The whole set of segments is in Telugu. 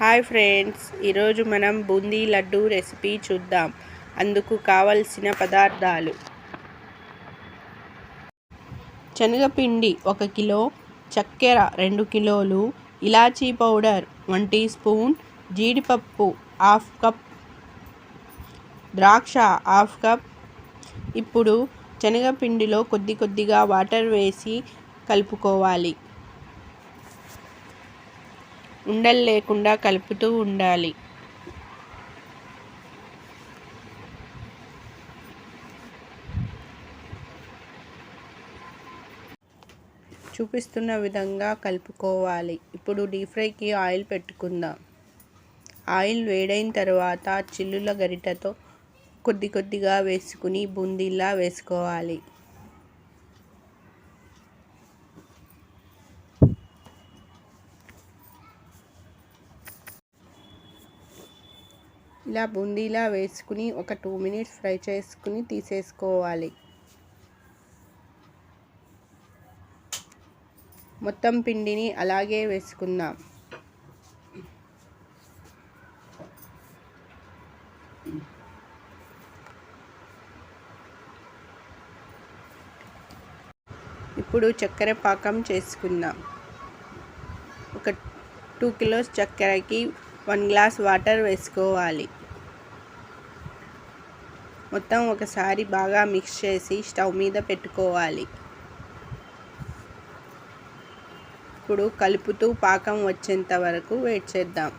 హాయ్ ఫ్రెండ్స్, ఈరోజు మనం బూందీ లడ్డు రెసిపీ చూద్దాం. అందుకు కావలసిన పదార్థాలు: శనగపిండి 1 కిలో, చక్కెర 2 కిలోలు, ఇలాచీ పౌడర్ 1 టీ స్పూన్, జీడిపప్పు 1/2 కప్, ద్రాక్ష 1/2 కప్. ఇప్పుడు శనగపిండిలో కొద్దిగా వాటర్ వేసి కలుపుకోవాలి. ఉండలు లేకుండా కలుపుతూ ఉండాలి. చూపిస్తున్న విధంగా కలుపుకోవాలి. ఇప్పుడు డీప్ ఫ్రైకి ఆయిల్ పెట్టుకుందాం. ఆయిల్ వేడైన తర్వాత చిల్లుల గరిటెతో కొద్దిగా వేసుకుని బూందీలా వేసుకోవాలి. ఇలా బూందీలా వేసుకుని ఒక 2 మినిట్స్ ఫ్రై చేసుకుని తీసేసుకోవాలి. మొత్తం పిండిని అలాగే వేసుకుందాం. ఇప్పుడు చక్కెర పాకం చేసుకుందాం. ఒక 2 కిలోస్ చక్కెరకి 1 గ్లాస్ వాటర్ వేసుకోవాలి. మొత్తం ఒకసారి బాగా మిక్స్ చేసి స్టవ్ మీద పెట్టుకోవాలి. ఇప్పుడు కలుపుతూ పాకం వచ్చేంత వరకు వెయిట్ చేద్దాం.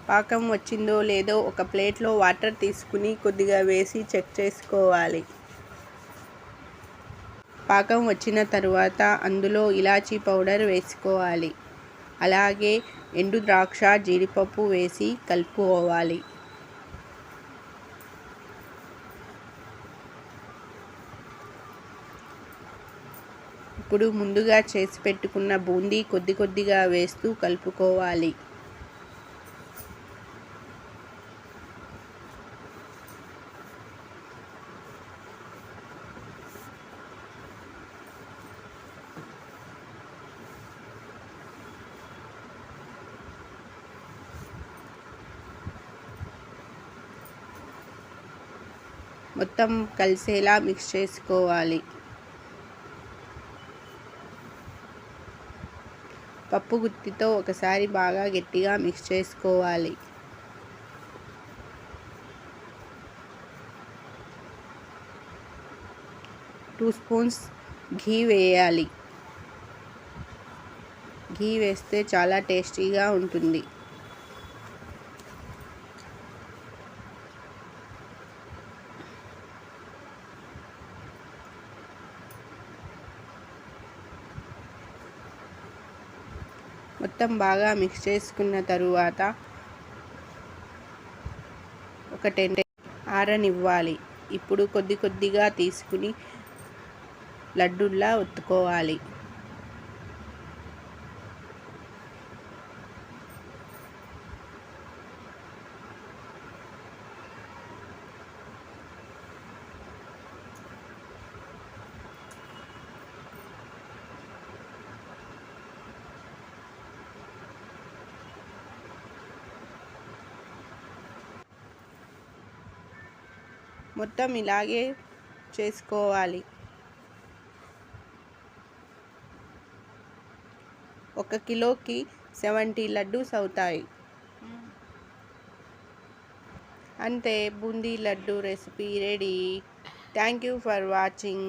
పాకం వచ్చిందో లేదో ఒక ప్లేట్లో వాటర్ తీసుకుని కొద్దిగా వేసి చెక్ చేసుకోవాలి. పాకం వచ్చిన తరువాత అందులో ఇలాచీ పౌడర్ వేసుకోవాలి. అలాగే ఎండు ద్రాక్ష, జీడిపప్పు వేసి కలుపుకోవాలి. ఇప్పుడు ముందుగా చేసి పెట్టుకున్న బూందీ కొద్దిగా వేస్తూ కలుపుకోవాలి. మొత్తం కలిసేలా మిక్స్ చేసుకోవాలి. పప్పు గుత్తితో ఒకసారి బాగా గట్టిగా మిక్స్ చేసుకోవాలి. టూ స్పూన్స్ ఘీ వేయాలి. ఘీ వేస్తే చాలా టేస్టీగా ఉంటుంది. మొత్తం బాగా మిక్స్ చేసుకున్న తరువాత ఒక 10 ఆరనివ్వాలి. ఇప్పుడు కొద్దిగా తీసుకుని లడ్డూల్లా ఒత్తుకోవాలి. మొత్తం ఇలాగే చేసుకోవాలి. 1 కిలోకి 70 లడ్డూస్ అవుతాయి. అంతే, boondi laddu recipe ready. Thank you for watching.